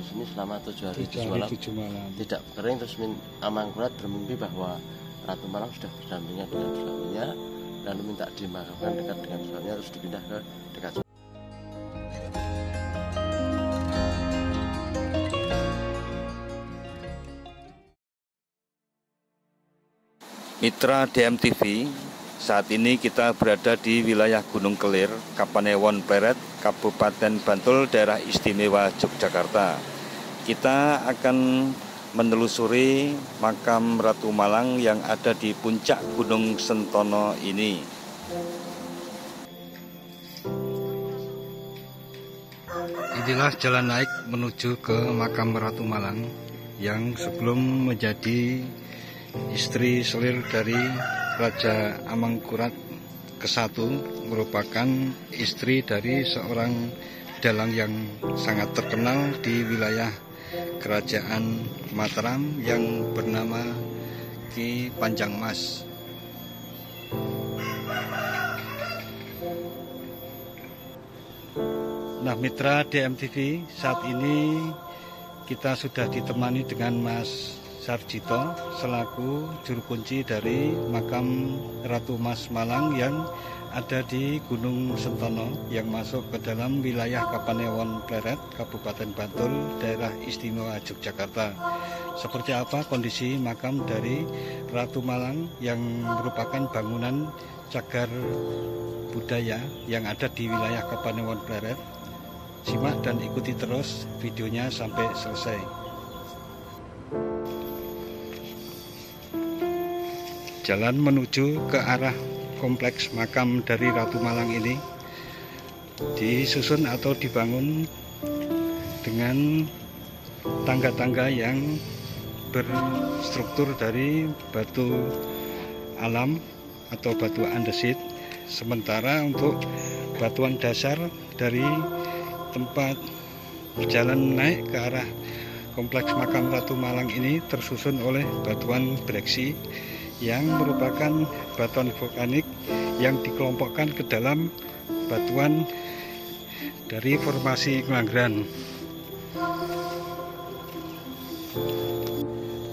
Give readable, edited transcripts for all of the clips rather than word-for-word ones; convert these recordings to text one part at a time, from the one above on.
sini selama 7 hari 7 hari 7 malam. Tidak kering, terus Amangkurat bermimpi bahwa Ratu Malang sudah berdampingan dengan suaminya, lalu minta dimakamkan dekat dengan suaminya, terus dipindah ke dekat. Mitra DMTV, saat ini kita berada di wilayah Gunung Kelir, Kapanewon Pleret, Kabupaten Bantul, Daerah Istimewa Yogyakarta. Kita akan menelusuri makam Ratu Malang yang ada di puncak Gunung Sentono ini. Inilah jalan naik menuju ke makam Ratu Malang yang sebelum menjadi istri selir dari Raja Amangkurat ke-1 merupakan istri dari seorang dalang yang sangat terkenal di wilayah Kerajaan Mataram yang bernama Ki Panjang Mas. Nah, mitra DMTV, saat ini kita sudah ditemani dengan Mas Sarjito selaku juru kunci dari makam Ratu Mas Malang yang ada di Gunung Sentono yang masuk ke dalam wilayah Kapanewon Pleret, Kabupaten Bantul, Daerah Istimewa Yogyakarta. Seperti apa kondisi makam dari Ratu Malang yang merupakan bangunan cagar budaya yang ada di wilayah Kapanewon Pleret? Simak dan ikuti terus videonya sampai selesai. Jalan menuju ke arah kompleks makam dari Ratu Malang ini disusun atau dibangun dengan tangga-tangga yang berstruktur dari batu alam atau batu andesit. Sementara untuk batuan dasar dari tempat jalan naik ke arah kompleks makam Ratu Malang ini tersusun oleh batuan breksi yang merupakan batuan vulkanik yang dikelompokkan ke dalam batuan dari formasi Ngelanggeran.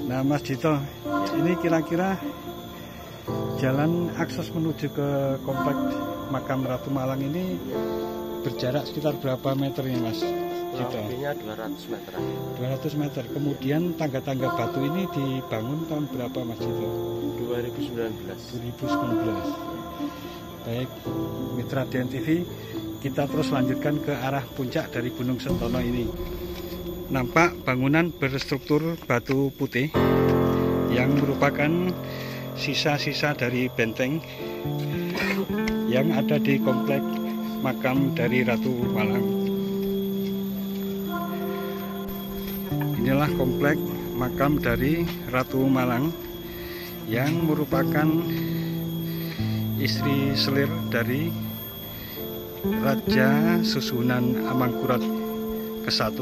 Nah, Mas Dito, ini kira-kira jalan akses menuju ke kompleks makam Ratu Malang ini berjarak sekitar berapa meter nih, Mas Dito? Lebihnya 200 meter. 200 meter. Kemudian tangga-tangga batu ini dibangun tahun berapa, Mas Dito? 2019. Baik, mitra DMTV, kita terus lanjutkan ke arah puncak dari Gunung Sentono ini. Nampak bangunan berstruktur batu putih yang merupakan sisa-sisa dari benteng yang ada di kompleks makam dari Ratu Malang. Inilah kompleks makam dari Ratu Malang yang merupakan istri selir dari Raja Susunan Amangkurat ke-1.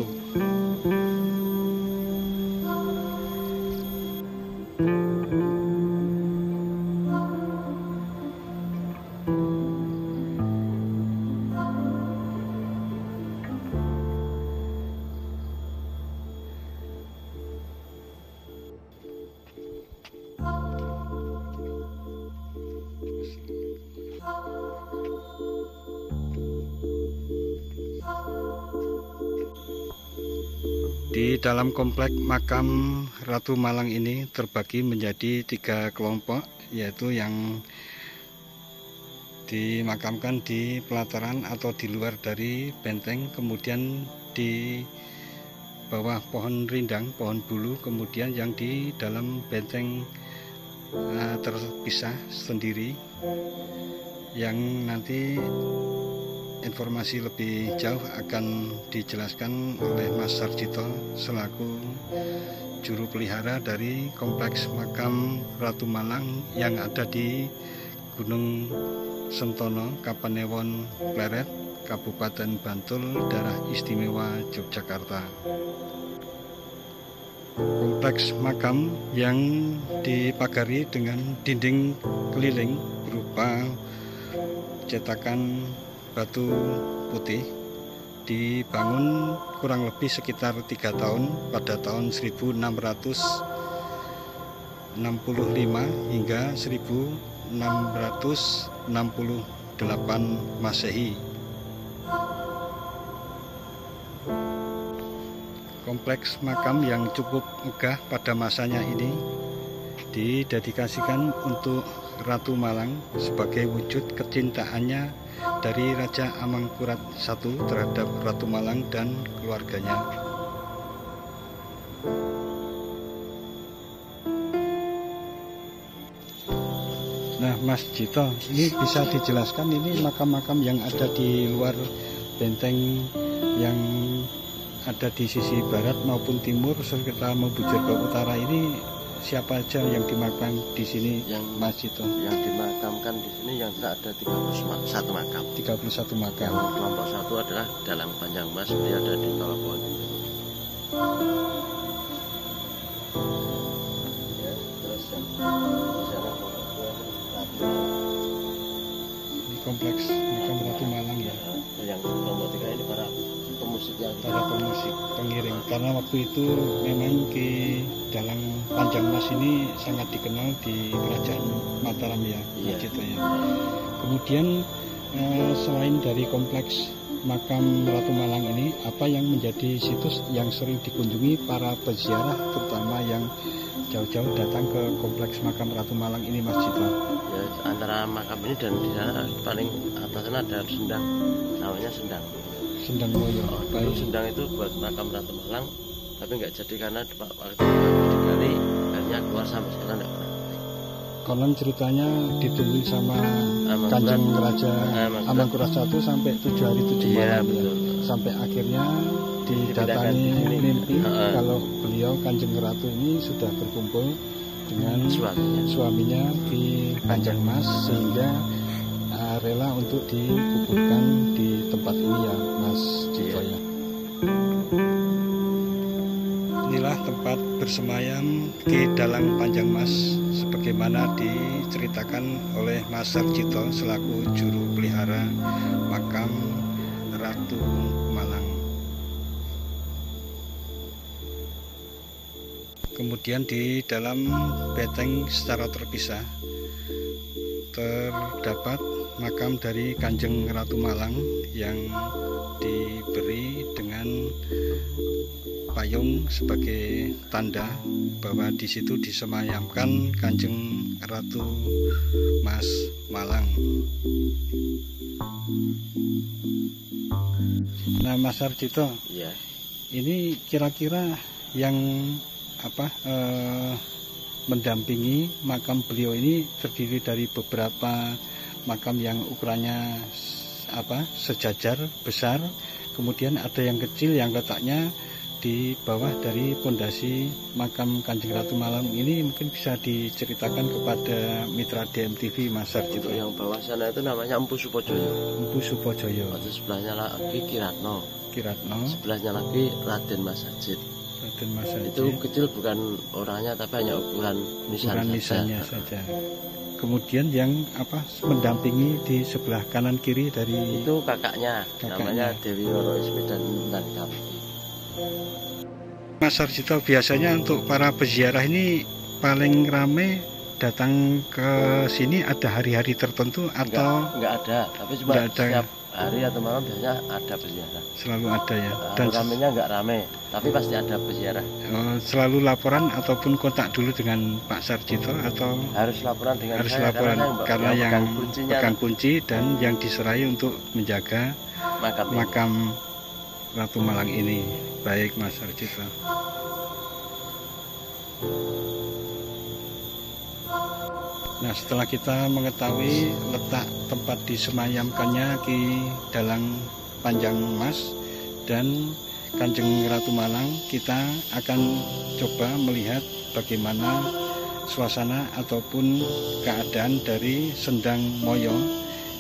Di dalam kompleks makam Ratu Malang ini terbagi menjadi 3 kelompok, yaitu yang dimakamkan di pelataran atau di luar dari benteng, kemudian di bawah pohon rindang, pohon bulu, kemudian yang di dalam benteng terpisah sendiri, yang nanti informasi lebih jauh akan dijelaskan oleh Mas Sarjito selaku juru pelihara dari kompleks makam Ratu Malang yang ada di Gunung Sentono, Kapanewon Pleret, Kabupaten Bantul, Daerah Istimewa Yogyakarta. Kompleks makam yang dipagari dengan dinding keliling berupa cetakan batu putih dibangun kurang lebih sekitar 3 tahun pada tahun 1665 hingga 1668 Masehi. Kompleks makam yang cukup megah pada masanya ini didedikasikan untuk Ratu Malang sebagai wujud kecintaannya dari Raja Amangkurat I terhadap Ratu Malang dan keluarganya. Nah, Mas Jito, ini bisa dijelaskan ini makam-makam yang ada di luar benteng yang ada di sisi barat maupun timur serta membujur ke utara ini siapa aja yang dimakamkan di sini, yang Mas Jito? Yang dimakamkan di sini yang ada 31 makam. 31 makam. Yang kelompok 1 adalah dalam Panjang Mas, dia ada di bawah pohon itu. Ya, terus yang di sana Ini kompleks makam Ratu Malang ya. Yang kelompok 3 ini para pemusik pengiring, karena waktu itu memang di dalam Panjang Mas ini sangat dikenal di kerajaan Mataram ya, iya. Gitu ya. Kemudian selain dari kompleks makam Ratu Malang ini, apa yang menjadi situs yang sering dikunjungi para peziarah terutama yang jauh-jauh datang ke kompleks makam Ratu Malang ini, Mas Jito? Ya, antara makam ini dan di sana paling atasnya ada Sendang, namanya Sendang. Sendang Moyo. Dulu Sendang itu buat makam Ratu Malang, tapi nggak jadi karena waktu digali akhirnya keluar sampai sekarang nggak pernah. Konon ceritanya ditungguin sama Kanjeng Raja Amangkurat I sampai 7 hari 7 malam ya. Sampai akhirnya didatangi mimpi kalau beliau Kanjeng Ratu ini sudah berkumpul dengan suaminya di Panjang Mas sehingga rela untuk dikuburkan di tempat ini ya, Mas Jito ya. Inilah tempat bersemayam Ki Dalang Panjang Mas sebagaimana diceritakan oleh Mas Sarjito selaku juru pelihara makam Ratu Malang. Kemudian di dalam beteng secara terpisah terdapat makam dari Kanjeng Ratu Malang yang diberi dengan payung sebagai tanda bahwa di situ disemayamkan Kanjeng Ratu Mas Malang. Nah, Mas Sarjito, ya. Ini kira-kira yang mendampingi makam beliau ini terdiri dari beberapa makam yang ukurannya sejajar besar, kemudian ada yang kecil yang letaknya di bawah dari pondasi makam Kanjeng Ratu Malang ini. Mungkin bisa diceritakan kepada mitra DMTV, Mas Sarjito. Yang bawah sana itu namanya Empu Supojoyo. Empu Supojoyo. Sebelahnya lagi Kiratno. Sebelahnya lagi Raden Mas Sajid. Itu kecil bukan orangnya tapi hanya ukuran nisannya saja. Kemudian yang mendampingi di sebelah kanan kiri dari itu kakaknya. Namanya Dewi Roro Ismi dan Intan Kamti. Mas Sarjito, biasanya untuk para peziarah ini paling ramai datang ke sini ada hari-hari tertentu atau enggak ada, tapi cuma setiap hari atau malam biasanya ada peziarah. Selalu ada ya. Dan ramenya enggak rame, tapi pasti ada peziarah. Selalu laporan ataupun kontak dulu dengan Pak Sarjito atau harus laporan dengan saya karena yang pegang kunci dan yang diserahi untuk menjaga makam Ratu Malang ini. Baik, Mas Sarjito. Nah, setelah kita mengetahui letak tempat disemayamkannya Ki Dalang Panjang Mas dan Kanjeng Ratu Malang, kita akan coba melihat bagaimana suasana ataupun keadaan dari Sendang Moyo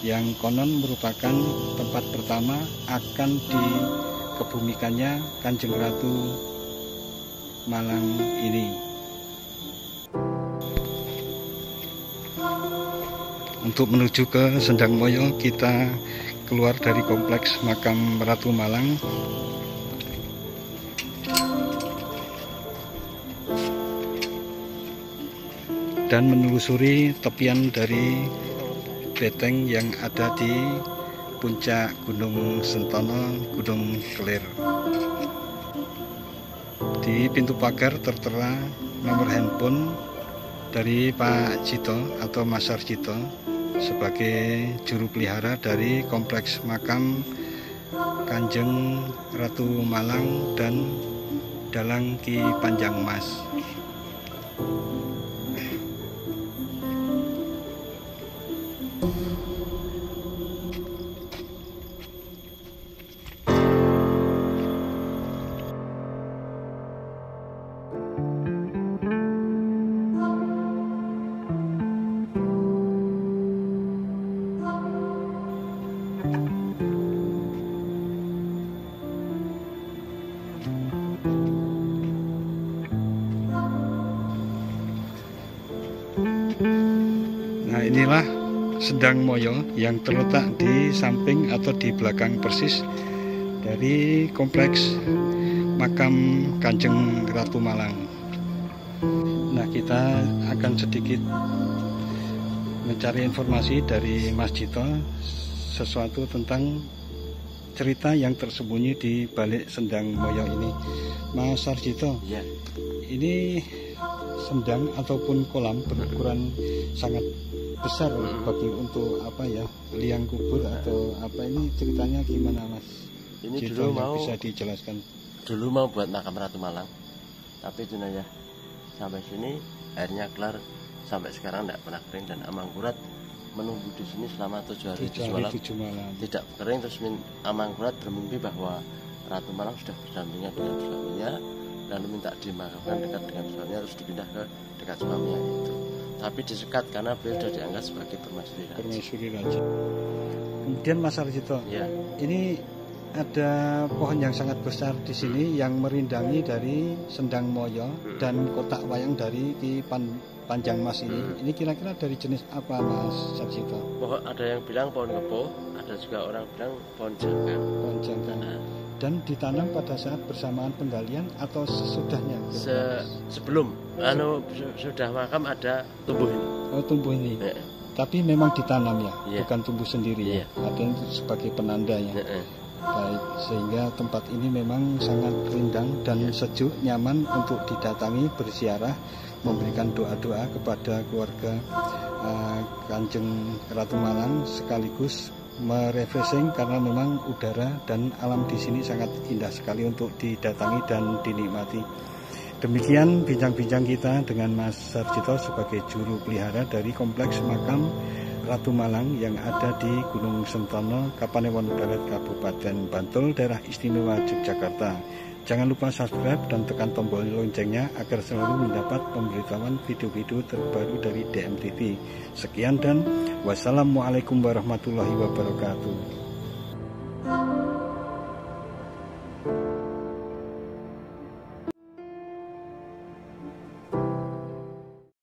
yang konon merupakan tempat pertama akan dikebumikannya Kanjeng Ratu Malang ini. Untuk menuju ke Sendang Moyo, kita keluar dari kompleks makam Ratu Malang. Dan menelusuri tepian dari beteng yang ada di puncak Gunung Sentono, Gunung Kelir. Di pintu pagar tertera nomor handphone dari Pak Cito atau Mas Sarjito sebagai juru pelihara dari kompleks makam Kanjeng Ratu Malang dan Dalang Ki Panjang Mas. Nah, inilah Sendang Moyo yang terletak di samping atau di belakang persis dari kompleks makam Kanjeng Ratu Malang. Nah, kita akan sedikit mencari informasi dari Mas Cito sesuatu tentang cerita yang tersembunyi di balik Sendang Moyo ini. Mas Sarjito, ya. Ini sendang ataupun kolam berukuran sangat besar bagi untuk apa ya, liang kubur atau apa, ini ceritanya gimana Mas? Ini dulu mau bisa dijelaskan. Dulu mau buat makam Ratu Malang, tapi jenayah sampai sini airnya kelar, sampai sekarang tidak pernah kering, dan Amangkurat menunggu di sini selama 7 hari 7 malam tidak kering. Terus Amangkurat bermimpi bahwa Ratu Malang sudah berdampingan dengan suaminya, lalu minta dimakamkan dekat dengan suaminya, terus dipindah ke dekat suaminya itu. Tapi disekat karena beliau sudah dianggap sebagai permaisuri raja. Kemudian Mas Sarjito, ya. Ini ada pohon yang sangat besar di sini yang merindangi dari Sendang Moyo dan kotak wayang dari Ki Panjang Mas ini. Ini kira-kira dari jenis apa Mas Sarjito? Pohon, ada yang bilang pohon kepo, ada juga orang bilang pohon jangkang. Pohon jangkang. Dan ditanam pada saat bersamaan penggalian atau sesudahnya? Sebelum, sudah makam ada tumbuh ini. Oh, tumbuh ini. Ya. Tapi memang ditanam ya, bukan tumbuh sendiri ya. Artinya sebagai penanda ya. Baik, sehingga tempat ini memang sangat rindang dan sejuk, nyaman untuk didatangi, berziarah, memberikan doa-doa kepada keluarga Kanjeng Ratu Malang, sekaligus merefreshing karena memang udara dan alam di sini sangat indah sekali untuk didatangi dan dinikmati. Demikian bincang-bincang kita dengan Mas Sarjito sebagai juru pelihara dari kompleks makam Ratu Malang yang ada di Gunung Sentono, Kapanewon Barat, Kabupaten Bantul, Daerah Istimewa Yogyakarta. Jangan lupa subscribe dan tekan tombol loncengnya agar selalu mendapat pemberitahuan video-video terbaru dari DMTV. Sekian dan wassalamualaikum warahmatullahi wabarakatuh.